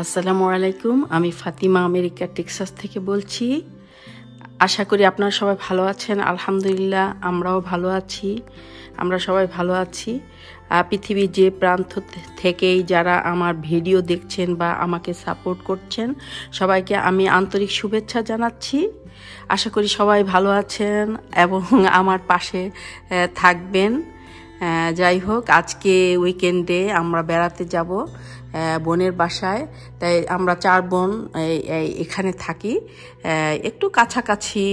আসসালামু আলাইকুম। আমি ফাতিমা আমেরিকা টেক্সাস থেকে বলছি। আশা করি আপনারা সবাই ভালো আছেন। আলহামদুলিল্লাহ আমরাও ভালো আছি। আমরা সবাই ভালো আছি। পৃথিবীর যে প্রান্ত থেকেই যারা আমার ভিডিও দেখছেন বা আমাকে সাপোর্ট করছেন সবাইকে আমি আন্তরিক শুভেচ্ছা জানাচ্ছি। আশা করি সবাই ভালো আছেন এবং আমার পাশে থাকবেন। যাই হোক, আজকে উইকেন্ডে আমরা বেড়াতে যাব বোনের বাসায়। তাই আমরা 4 বোন এখানে থাকি, একটু কাছাকাছি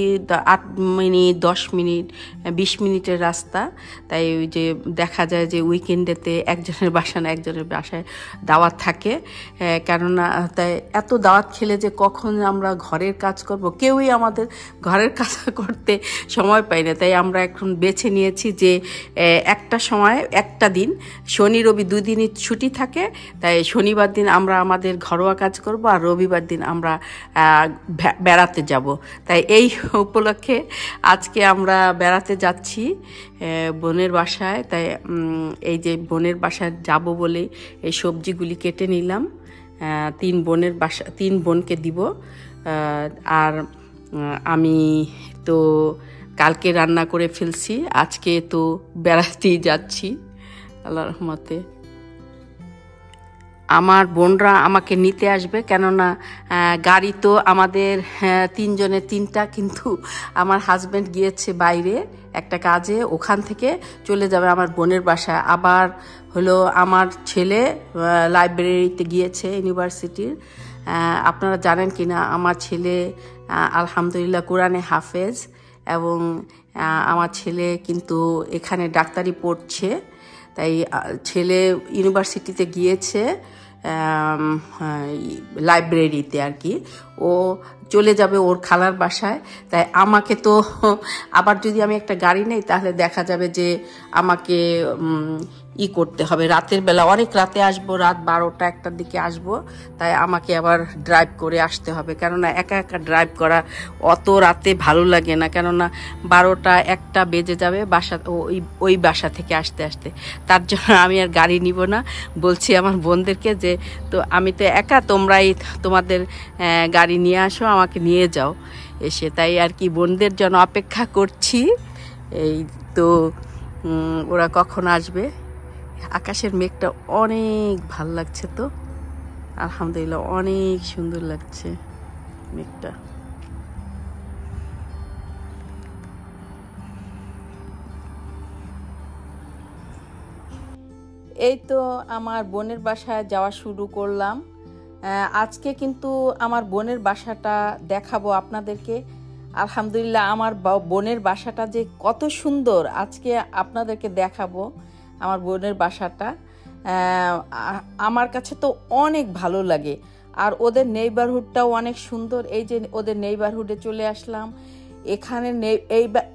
8 মিনিট 10 মিনিট 20 মিনিটের রাস্তা। তাই ওই যে দেখা যায় যে উইকেন্ডেতে একজনের বাসা না একজনের বাসায় দাওয়াত থাকে, কেননা তাই এত দাওয়াত খেলে যে কখন আমরা ঘরের কাজ করব, কেউই আমাদের ঘরের কাজ করতে সময় পাই না। তাই আমরা এখন বেছে নিয়েছি যে একটা সময় একটা দিন, শনি রবি 2 দিনই ছুটি থাকে। তাই শনিবার দিন আমরা আমাদের ঘরোয়া কাজ করব আর রবিবার দিন আমরা বেড়াতে যাব। তাই এই উপলক্ষে আজকে আমরা বেড়াতে যাচ্ছি বোনের বাসায়। তাই এই যে বোনের বাসায় যাব বলে এই সবজিগুলি কেটে নিলাম। 3 বোনকে দিব। আর আমি তো কালকে রান্না করে ফেলছি, আজকে তো বেড়াতেই যাচ্ছি আল্লাহর রহমতে। আমার বোনরা আমাকে নিতে আসবে, কেননা গাড়ি তো আমাদের 3 জনের 3টা, কিন্তু আমার হাজব্যান্ড গিয়েছে বাইরে একটা কাজে, ওখান থেকে চলে যাবে আমার বোনের বাসায়। আবার হলো আমার ছেলে লাইব্রেরিতে গিয়েছে ইউনিভার্সিটির। আপনারা জানেন কি না, আমার ছেলে আলহামদুলিল্লাহ কোরআনে হাফেজ, এবং আমার ছেলে কিন্তু এখানে ডাক্তারি পড়ছে। তাই ছেলে ইউনিভার্সিটিতে গিয়েছে লাইব্রেরিতে আর কি, ও চলে যাবে ওর খালার বাসায়। তাই আমাকে তো আবার যদি আমি একটা গাড়ি নেই তাহলে দেখা যাবে যে আমাকে করতে হবে, রাতের বেলা অনেক রাতে আসবো, রাত 12টা 1টার দিকে আসবো। তাই আমাকে আবার ড্রাইভ করে আসতে হবে, কেননা একা একা ড্রাইভ করা অত রাতে ভালো লাগে না, কেননা 12টা 1টা বেজে যাবে বাসা ওই বাসা থেকে আসতে আসতে। তার জন্য আমি আর গাড়ি নিব না, বলছি আমার বোনদেরকে যে তো আমি তো একা, তোমরাই তোমাদের গাড়ি নিয়ে আসো, আমাকে নিয়ে যাও এসে। তাই আর কি বোনদের জন্য অপেক্ষা করছি। এই তো ওরা কখন আসবে। আকাশের মেঘটা অনেক ভাল লাগছে, তো আলহামদুলিল্লাহ অনেক সুন্দর লাগছে মেঘটা। এই তো আমার বোনের বাসায় যাওয়া শুরু করলাম। আজকে কিন্তু আমার বোনের বাসাটা দেখাবো আপনাদেরকে। আলহামদুলিল্লাহ আমার বোনের বাসাটা যে কত সুন্দর আজকে আপনাদেরকে দেখাবো। আমার বোনের বাসাটা আমার কাছে তো অনেক ভালো লাগে, আর ওদের নেইবারহুডটাও অনেক সুন্দর। এই যে ওদের নেইবারহুডে চলে আসলাম।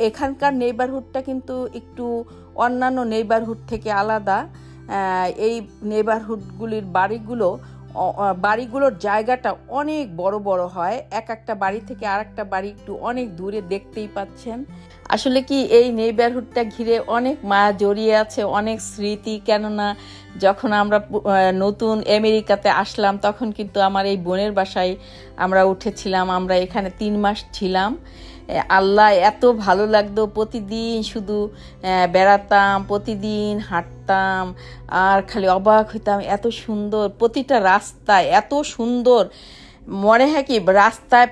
এখানকার নেইবারহুডটা কিন্তু একটু অন্যান্য নেইবারহুড থেকে আলাদা। এই নেইবারহুডগুলির বাড়িগুলোর জায়গাটা অনেক বড় বড় হয়, একটা বাড়ি থেকে আরেকটা বাড়ি একটু অনেক দূরে, দেখতেই পাচ্ছেন। আসলে কি এই নেইবারহুডটা ঘিরে অনেক মায়া জড়িয়ে আছে, অনেক স্মৃতি। কেননা যখন আমরা নতুন আমেরিকাতে আসলাম তখন কিন্তু আমার এই বোনের বাসায় আমরা উঠেছিলাম। আমরা এখানে 3 মাস ছিলাম। আল্লাহ এত ভালো লাগতো, প্রতিদিন শুধু বেড়াতাম, প্রতিদিন হাঁটতাম আর খালি অবাক হইতাম, এত সুন্দর প্রতিটা রাস্তা, এত সুন্দর। মনে হয় কি রাস্তায়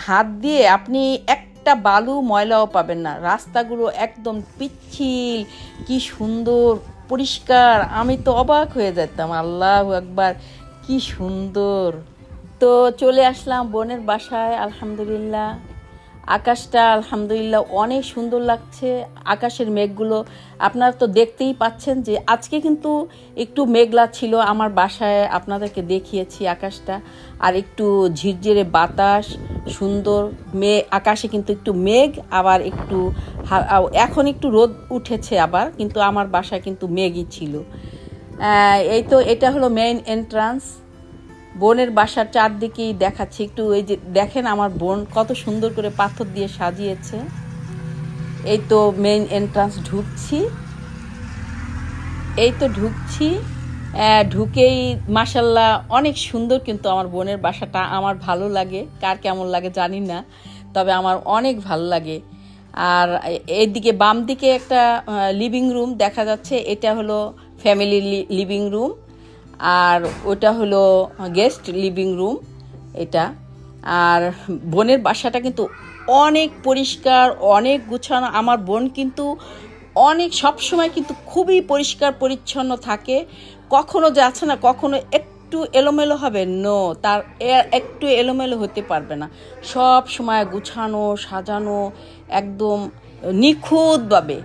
হাত দিয়ে আপনি একটা বালু ময়লাও পাবেন না, রাস্তাগুলো একদম পিচ্ছিল, কি সুন্দর পরিষ্কার। আমি তো অবাক হয়ে যেতাম, আল্লাহু আকবার কি সুন্দর। তো চলে আসলাম বোনের বাসায়। আলহামদুলিল্লাহ আকাশটা আলহামদুলিল্লাহ অনেক সুন্দর লাগছে। আকাশের মেঘগুলো আপনারা তো দেখতেই পাচ্ছেন যে আজকে কিন্তু একটু মেঘলা ছিল। আমার বাসায় আপনাদেরকে দেখিয়েছি আকাশটা, আর একটু ঝিরঝিরে বাতাস, সুন্দর আকাশে কিন্তু একটু মেঘ, আবার একটু এখন একটু রোদ উঠেছে আবার, কিন্তু আমার বাসায় কিন্তু মেঘই ছিল। এই তো এটা হলো মেইন এন্ট্রান্স। বোনের বাসার চারদিকেই দেখাচ্ছি একটু। এই যে দেখেন আমার বোন কত সুন্দর করে পাথর দিয়ে সাজিয়েছে। এই তো মেইন এন্ট্রান্স ঢুকছি, এই তো ঢুকছি। ঢুকেই মাশাল্লাহ অনেক সুন্দর, কিন্তু আমার বোনের বাসাটা আমার ভালো লাগে, কার কেমন লাগে জানি না, তবে আমার অনেক ভালো লাগে। আর এইদিকে বাম দিকে একটা লিভিং রুম দেখা যাচ্ছে, এটা হলো ফ্যামিলি লিভিং রুম, আর ওটা হলো গেস্ট লিভিং রুম এটা। আর বোনের বাসাটা কিন্তু অনেক পরিষ্কার, অনেক গুছানো। আমার বোন কিন্তু অনেক সবসময় কিন্তু খুবই পরিষ্কার পরিচ্ছন্ন থাকে, কখনো যাচ্ছে না কখনো একটু এলোমেলো হবে, নো, তার একটু এলোমেলো হতে পারবে না, সব সময় গুছানো সাজানো একদম নিখুঁতভাবে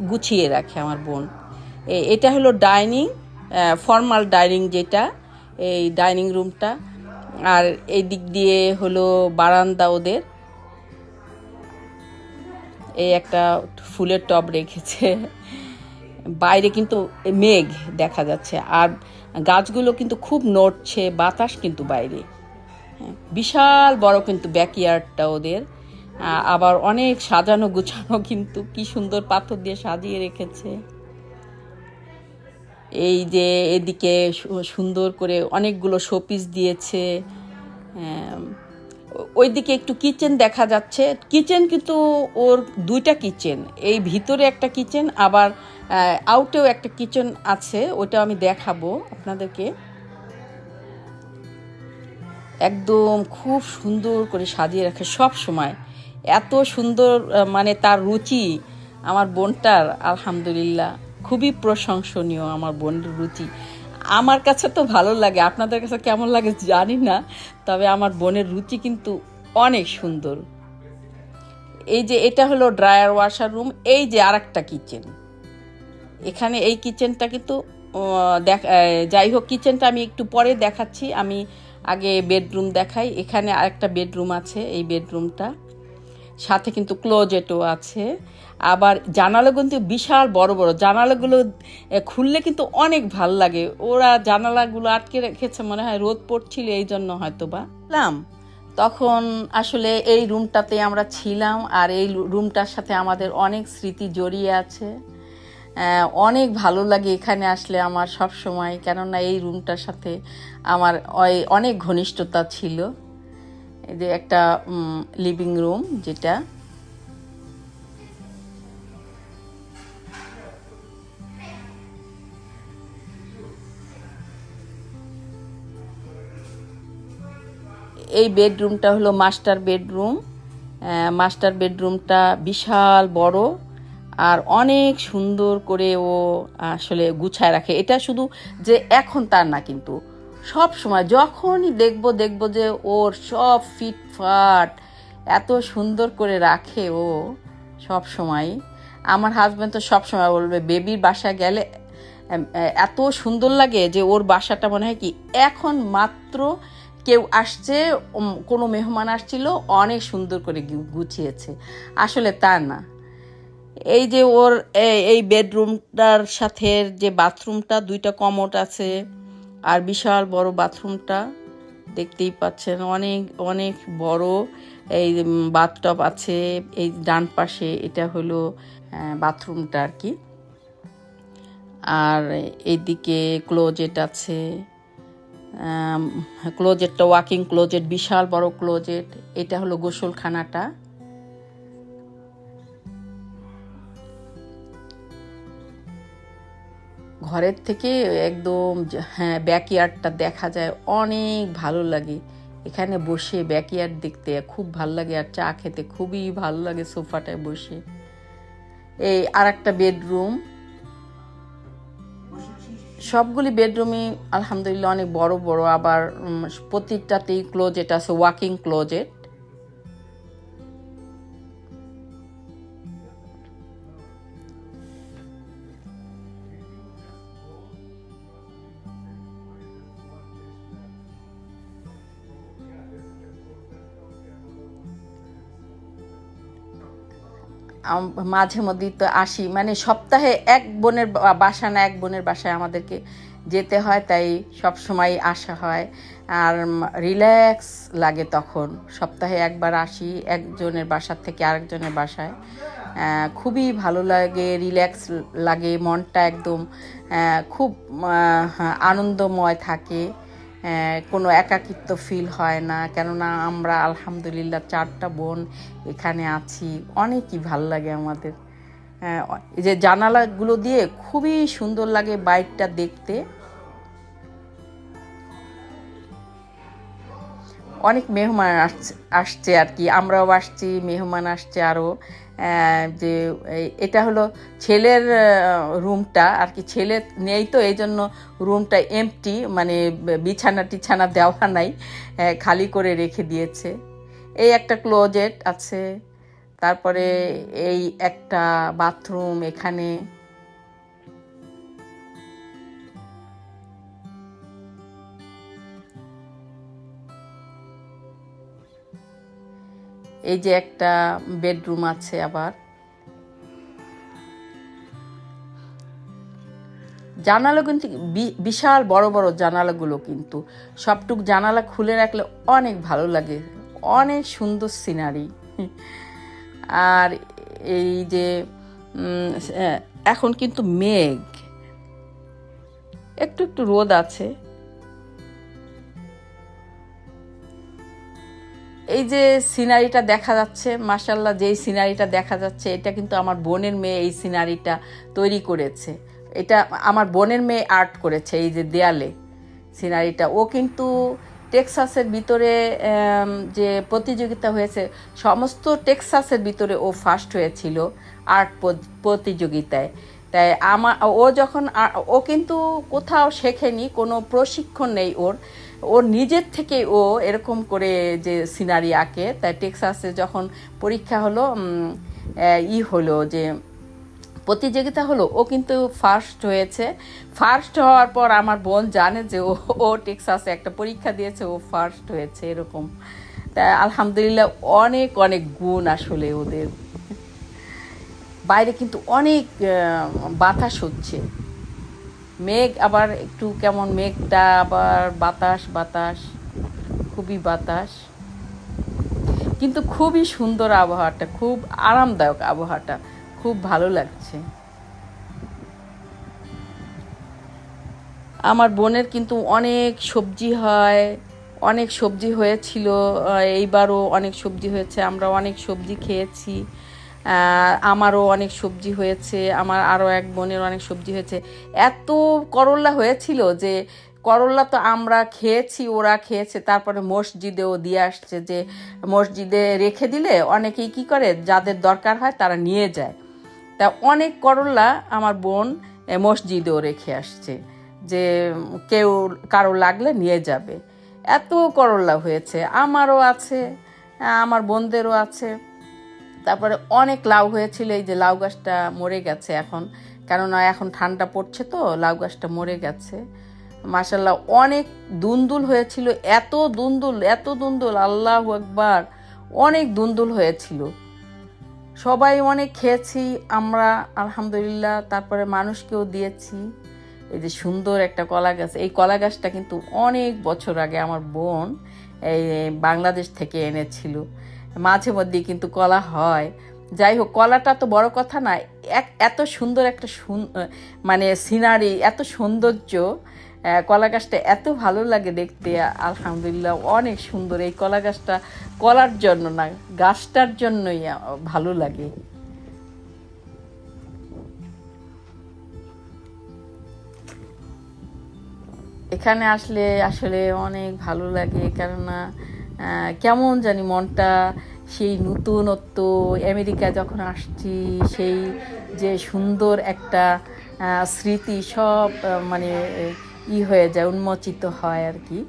গুছিয়ে রাখে আমার বোন। এটা হলো ডাইনিং, ফর্মাল ডাইনিং যেটা, এই ডাইনিং রুমটা। আর এই দিক দিয়ে হলো বারান্দা ওদের, এই একটা ফুলের টব রেখেছে, বাইরে কিন্তু মেঘ দেখা যাচ্ছে, আর গাছগুলো কিন্তু খুব নড়ছে, বাতাস কিন্তু বাইরে। বিশাল বড় কিন্তু ব্যাকইয়ার্ডটা ওদের, আবার অনেক সাজানো গুছানো, কিন্তু কি সুন্দর পাথর দিয়ে সাজিয়ে রেখেছে। এই যে এদিকে সুন্দর করে অনেকগুলো শোপিস দিয়েছে। ওইদিকে একটু কিচেন দেখা যাচ্ছে, কিচেন কিন্তু ওর দুইটা কিচেন, এই ভিতরে একটা কিচেন, আবার আউটেও একটা কিচেন আছে, ওটা আমি দেখাবো আপনাদেরকে। একদম খুব সুন্দর করে সাজিয়ে রাখে সব সময়, এত সুন্দর, মানে তার রুচি আমার বোনটার আলহামদুলিল্লাহ খুবই প্রশংসনীয়। আমার বোনের রুচি আমার কাছে তো ভালো লাগে, আপনাদের কাছে কেমন লাগে জানি না, তবে আমার বোনের রুচি কিন্তু অনেক সুন্দর। এই যে এটা হলো ড্রায়ার ওয়াশার রুম, এই যে আর একটা কিচেন, এখানে এই কিচেনটা কিন্তু যাই হোক, কিচেনটা আমি একটু পরে দেখাচ্ছি, আমি আগে বেডরুম দেখাই। এখানে আরেকটা বেডরুম আছে, এই বেডরুমটা সাথে কিন্তু ক্লোজেটও আছে, আবার জানালা কিন্তু বিশাল বড় বড়, জানালাগুলো খুললে কিন্তু অনেক ভাল লাগে। ওরা জানালাগুলো আটকে রেখেছে, মনে হয় রোদ পড়ছিল এই জন্য হয়তো বা। তখন আসলে এই রুমটাতে আমরা ছিলাম, আর এই রুমটার সাথে আমাদের অনেক স্মৃতি জড়িয়ে আছে। অনেক ভালো লাগে এখানে আসলে আমার সব সময়, কেননা এই রুমটার সাথে আমার অনেক ঘনিষ্ঠতা ছিল। এই যে একটা লিভিং রুম যেটা, এই বেডরুমটা হলো মাস্টার বেডরুম। মাস্টার বেডরুমটা বিশাল বড় আর অনেক সুন্দর করে ও আসলে গুছায় রাখে। এটা শুধু যে এখন তার না, কিন্তু সব সময় যখনই দেখবো যে ওর সব ফিটফাট এত সুন্দর করে রাখে ও সব সময়। আমার হাজব্যান্ড তো সব সময় বলবে, বেবির বাসা গেলে এত সুন্দর লাগে যে ওর বাসাটা মনে হয় কি এখন মাত্র কেউ আসছে, কোনো মেহমান আসছিল, অনেক সুন্দর করে গুছিয়েছে, আসলে তা না। এই যে ওর এই বেডরুমটার সাথে যে বাথরুমটা, দুইটা কমোড আছে, আর বিশাল বড় বাথরুমটা দেখতেই পাচ্ছেন, অনেক অনেক বড়। এই বাথটব আছে এই ডান পাশে, এটা হলো বাথরুমটা আর কি। আর এইদিকে ক্লোজেট আছে, ক্লোজেটটা ওয়াকিং ক্লোজেট, বিশাল বড় ক্লোজেট। এটা হলো গোসলখানাটা। ঘরের থেকে একদম ব্যাকইয়ার্ডটা দেখা যায়, অনেক ভালো লাগে এখানে বসে ব্যাকইয়ার্ড দেখতে, খুব ভালো লাগে, আর চা খেতে খুবই ভালো লাগে সোফাটায় বসে। এই আর একটা বেডরুম, সবগুলি বেডরুমই আলহামদুলিল্লাহ অনেক বড় বড়, আবার প্রতিটাতেই ক্লোজেট আছে, ওয়াকিং ক্লোজেট। মাঝে মধ্যেই তো আসি, মানে সপ্তাহে এক বোনের বাসা না এক বোনের বাসায় আমাদেরকে যেতে হয়, তাই সব সময় আসা হয়। আর রিল্যাক্স লাগে তখন। সপ্তাহে একবার আসি একজনের বাসার থেকে আরেকজনের বাসায়। খুবই ভালো লাগে, রিল্যাক্স লাগে, মনটা একদম খুব আনন্দময় থাকে। কোনো একাকিত্ব ফিল হয় না, কেননা আমরা আলহামদুলিল্লাহ 4টা বোন এখানে আছি। অনেকই ভালো লাগে আমাদের। এই যে জানালাগুলো দিয়ে খুবই সুন্দর লাগে বাইরটা দেখতে। অনেক মেহমান আসছে আর কি, আমরাও আসছি, মেহমান আসছে আরও। যে এটা হলো ছেলের রুমটা আর কি, ছেলে নেই তো এই জন্য রুমটা এমটি, মানে বিছানা টিছানা দেওয়া নাই, খালি করে রেখে দিয়েছে। এই একটা ক্লোজেট আছে, তারপরে এই একটা বাথরুম এখানে। এই যে একটা বেডরুম আছে আবার। জানালা কিন্তু বিশাল বড় বড় জানালাগুলো, কিন্তু সবটুক জানালা খুলে রাখলে অনেক ভালো লাগে, অনেক সুন্দর সিনারি। আর এই যে এখন কিন্তু মেঘ, একটু একটু রোদ আছে। এই যে সিনারিটা দেখা যাচ্ছে, মাশাআল্লাহ, যেই সিনারিটা দেখা যাচ্ছে এটা কিন্তু আমার বোনের মেয়ে এই সিনারিটা তৈরি করেছে। এটা আমার বোনের মেয়ে আর্ট করেছে। এই যে দেয়ালে সিনারিটা, ও কিন্তু টেক্সাসের ভিতরে যে প্রতিযোগিতা হয়েছে সমস্ত টেক্সাসের ভিতরে ও ফার্স্ট হয়েছিল আর্ট প্রতিযোগিতায়। তাই ও যখন ও কিন্তু কোথাও শেখেনি, কোনো প্রশিক্ষণ নেই ওর, ওর নিজের থেকে ও এরকম করে যে সিনারি আঁকে। তাই টেক্সাসে যখন পরীক্ষা হলো, হলো যে প্রতিযোগিতা হলো, ও কিন্তু ফার্স্ট হয়েছে। ফার্স্ট হওয়ার পর আমার বোন জানে যে ও টেক্সাসে একটা পরীক্ষা দিয়েছে, ও ফার্স্ট হয়েছে এরকম। তাই আলহামদুলিল্লাহ অনেক অনেক গুণ আসলে ওদের। বাইরে কিন্তু অনেক বাতাস হচ্ছে, মেঘ আবার একটু কেমন, মেঘটা আবার বাতাস বাতাস, খুবই বাতাস, কিন্তু খুবই সুন্দর আবহাওয়াটা, খুব আরামদায়ক আবহাওয়াটা, খুব ভালো লাগছে। আমার বোনের কিন্তু অনেক সবজি হয়, অনেক সবজি হয়েছিল, এইবারও অনেক সবজি হয়েছে, আমরা অনেক সবজি খেয়েছি। আমারও অনেক সবজি হয়েছে, আমার আরও এক বোনের অনেক সবজি হয়েছে। এত করল্লা হয়েছিল যে করল্লা তো আমরা খেয়েছি, ওরা খেয়েছে, তারপরে মসজিদেও দিয়ে আসছে, যে মসজিদে রেখে দিলে অনেকেই কি করে, যাদের দরকার হয় তারা নিয়ে যায়। তা অনেক করল্লা আমার বোন মসজিদেও রেখে আসছে, যে কেউ কারো লাগলে নিয়ে যাবে। এত করল্লা হয়েছে, আমারও আছে, আমার বোনদেরও আছে। তারপরে অনেক লাউ হয়েছিল, এই যে লাউ গাছটা মরে গেছে এখন, কেননা এখন ঠান্ডা পড়ছে তো লাউ গাছটা মরে গেছে। মাশাআল্লাহ অনেক দুন্দুল হয়েছিল, এত দুন্দুল এত দুন্দুল, আল্লাহু আকবার, অনেক দুন্দুল হয়েছিল। সবাই অনেক খেয়েছি আমরা আলহামদুলিল্লাহ, তারপরে মানুষকেও দিয়েছি। এই যে সুন্দর একটা কলা গাছ, এই কলা গাছটা কিন্তু অনেক বছর আগে আমার বোন এই বাংলাদেশ থেকে এনেছিল। মাঝে মধ্যে কিন্তু কলা হয়, যাই হোক, কলাটা তো বড় কথা না, এত সুন্দর একটা মানে সিনারি, এত সৌন্দর্য, কলা গাছটা এত ভালো লাগে দেখতে। আলহামদুলিল্লাহ অনেক সুন্দর এই কলা গাছটা, কলার জন্য না, গাছটার জন্যই ভালো লাগে। এখানে আসলে আসলে অনেক ভালো লাগে, কেননা কেমন জানি মনটা, সেই নতুনত্ব, আমেরিকা যখন আসছি সেই যে সুন্দর একটা স্মৃতি সব মানে হয়ে যায়, উন্মোচিত হয় আর কি।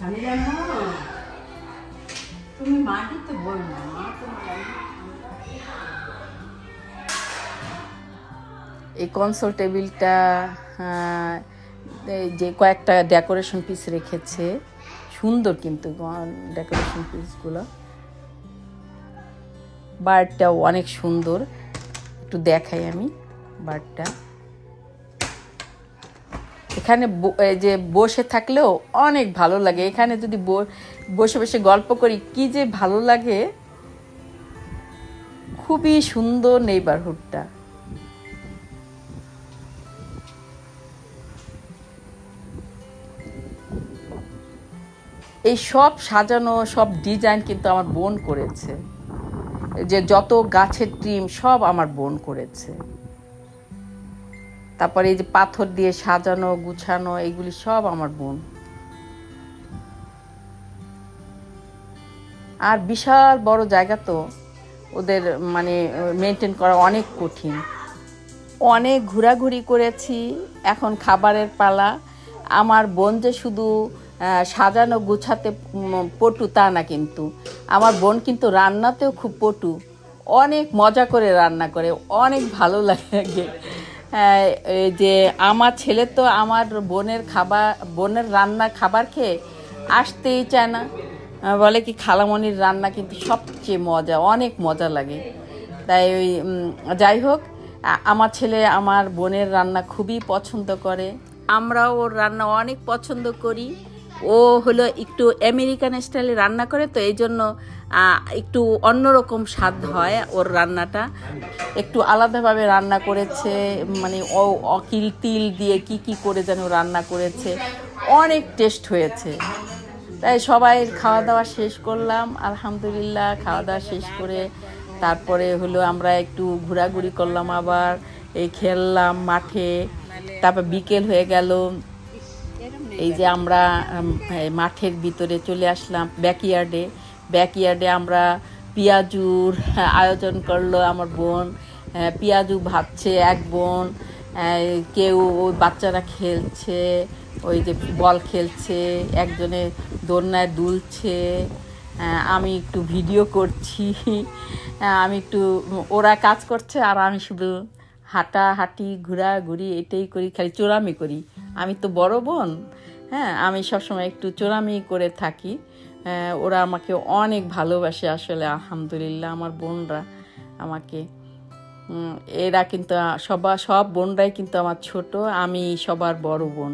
আমি জানো তুমি মাটিতে বল না, এই কনসোল টেবিলটা এই যে কয়েকটা ডেকোরেশন পিস রেখেছে, সুন্দর কিন্তু ডেকোরেশন পিসগুলো। বার্ডটাও অনেক সুন্দর, একটু দেখাই আমি বার্ডটা। এখানে যে বসে থাকলেও অনেক ভালো লাগে, এখানে যদি বসে বসে গল্প করি কি যে ভালো লাগে। খুবই সুন্দর নেইবারহুডটা। এই সব সাজানো, সব ডিজাইন কিন্তু আমার বোন করেছে, যে যত গাছের ট্রিম সব আমার বোন করেছে। তারপরে এই যে পাথর দিয়ে সাজানো গুছানো এগুলি সব আমার বোন। আর বিশাল বড় জায়গা তো ওদের মানে মেনটেন করা অনেক কঠিন। অনেক ঘোরাঘুরি করেছি, এখন খাবারের পালা। আমার বোন যে শুধু সাজানো গুছাতে পটু তা না, কিন্তু আমার বোন কিন্তু রান্নাতেও খুব পটু, অনেক মজা করে রান্না করে, অনেক ভালো লাগে। যে আমার ছেলে তো আমার বোনের রান্না খাবার খেয়ে আসতেই চায় না, বলে কি খালামণির রান্না কিন্তু সবচেয়ে মজা, অনেক মজা লাগে। তাই যাই হোক, আমার ছেলে আমার বোনের রান্না খুবই পছন্দ করে, আমরাও ওর রান্না অনেক পছন্দ করি। ও হলো একটু আমেরিকান স্টাইলে রান্না করে, তো এই জন্য একটু অন্যরকম স্বাদ হয় ওর রান্নাটা, একটু আলাদাভাবে রান্না করেছে। মানে অকিল তিল দিয়ে কি করে যেন রান্না করেছে, অনেক টেস্ট হয়েছে। তাই সবাই খাওয়া দাওয়া শেষ করলাম, আলহামদুলিল্লাহ। খাওয়া দাওয়া শেষ করে তারপরে হলো আমরা একটু ঘোরাঘুরি করলাম, আবার এই খেললাম মাঠে। তারপর বিকেল হয়ে গেল, এই যে আমরা মাঠের ভিতরে চলে আসলাম ব্যাকইয়ার্ডে আমরা পেঁয়াজুর আয়োজন করলো আমার বোন। পেঁয়াজু ভাজছে এক বোন, কেউ ওই বাচ্চারা খেলছে, ওই যে বল খেলছে, একজনে দোলনায় দুলছে, আমি একটু ভিডিও করছি, আমি একটু, ওরা কাজ করছে আর আমি শুধু হাঁটাহাঁটি ঘোরাঘুরি এটাই করি, খালি চোরামি করি। আমি তো বড় বোন, হ্যাঁ, আমি সবসময় একটু চোরামি করে থাকি। ওরা আমাকে অনেক ভালোবাসে আসলে, আলহামদুলিল্লাহ। আমার বোনরা আমাকে, এরা কিন্তু সব বোনরাই কিন্তু আমার ছোট, আমি সবার বড় বোন।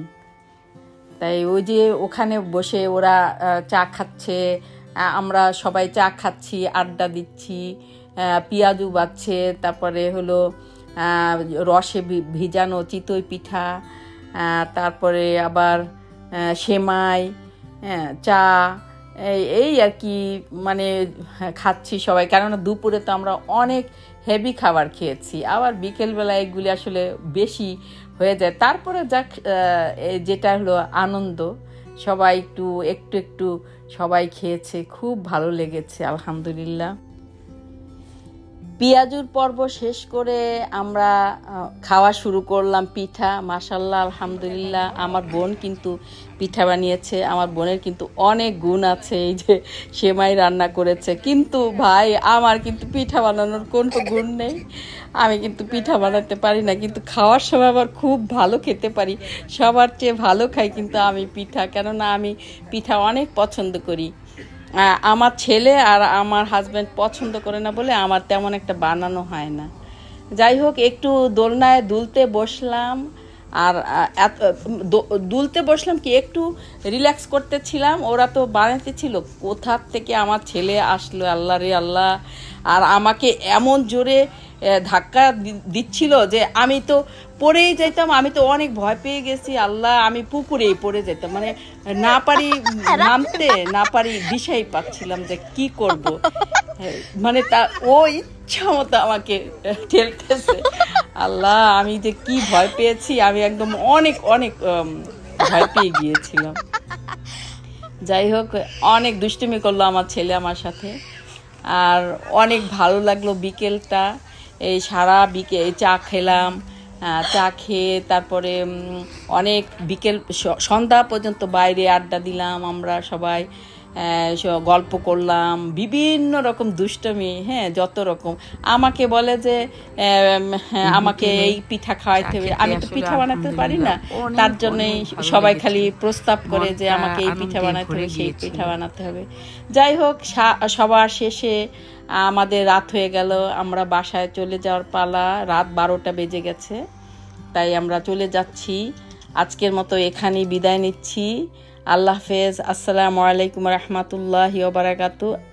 তাই ওই যে ওখানে বসে ওরা চা খাচ্ছে, আমরা সবাই চা খাচ্ছি, আড্ডা দিচ্ছি, পেঁয়াজু বাজছে, তারপরে হলো রসে ভিজানো চিতই পিঠা, তারপরে আবার সেমাই, চা, এই আর কি মানে খাচ্ছি সবাই। কেননা দুপুরে তো আমরা অনেক হেভি খাবার খেয়েছি, আবার বিকেলবেলা এগুলি আসলে বেশি হয়ে যায়। তারপরে যাক, যেটা হলো আনন্দ, সবাই একটু সবাই খেয়েছে, খুব ভালো লেগেছে আলহামদুলিল্লাহ। পেঁয়াজুর পর্ব শেষ করে আমরা খাওয়া শুরু করলাম পিঠা। মাশাআল্লাহ, আলহামদুলিল্লাহ। আমার বোন কিন্তু পিঠা বানিয়েছে, আমার বোনের কিন্তু অনেক গুণ আছে, এই যে সেমাই রান্না করেছে। কিন্তু ভাই, আমার কিন্তু পিঠা বানানোর কোনো গুণ নেই, আমি কিন্তু পিঠা বানাতে পারি না, কিন্তু খাওয়ার সময় আবার খুব ভালো খেতে পারি, সবার চেয়ে ভালো খাই কিন্তু আমি পিঠা, কেননা আমি পিঠা অনেক পছন্দ করি। আমার ছেলে আর আমার হাজব্যান্ড পছন্দ করে না বলে আমার তেমন একটা বানানো হয় না। যাই হোক, একটু দোলনায় দুলতে বসলাম, আর দুলতে বসলাম কি একটু রিল্যাক্স করতেছিলাম। ওরা তো বানাতে ছিল, কোথা থেকে আমার ছেলে আসলো আল্লাহ রে আল্লাহ, আর আমাকে এমন জোরে ধাক্কা দিচ্ছিল যে আমি তো পড়েই যেতাম। আমি তো অনেক ভয় পেয়ে গেছি, আল্লাহ, আমি পুকুরেই পড়ে যেতাম, মানে না পারি নামতে, না পারি দিশাই পাচ্ছিলাম যে কি করব। মানে ও ইচ্ছা মতো আমাকে ঠেলতেছে। আল্লাহ, আমি যে কি ভয় পেয়েছি, আমি একদম অনেক ভয় পেয়ে গিয়েছিলাম। যাই হোক, অনেক দুষ্টুমি করলো আমার ছেলে আমার সাথে, আর অনেক ভালো লাগলো বিকেলটা। এই সারা বিকেল চা খেলাম, চা খেয়ে তারপরে অনেক বিকেল সন্ধ্যা পর্যন্ত বাইরে আড্ডা দিলাম আমরা সবাই। গল্প করলাম, বিভিন্ন রকম দুষ্টমি, হ্যাঁ যত রকম। আমাকে বলে যে আমাকে এই পিঠা খাওয়াইতে হবে, আমি তো পিঠা বানাতে পারি না, তার জন্যই সবাই খালি প্রস্তাব করে যে আমাকে এই পিঠা বানাতে হবে, সেই পিঠা বানাতে হবে। যাই হোক, সবার শেষে আমাদের রাত হয়ে গেল, আমরা বাসায় চলে যাওয়ার পালা, রাত 12টা বেজে গেছে, তাই আমরা চলে যাচ্ছি। আজকের মতো এখানেই বিদায় নিচ্ছি। আল্লাহ হাফেজ। আসসালামু আলাইকুম রহমতুল্লাহি ওয়া বারাকাতুহু।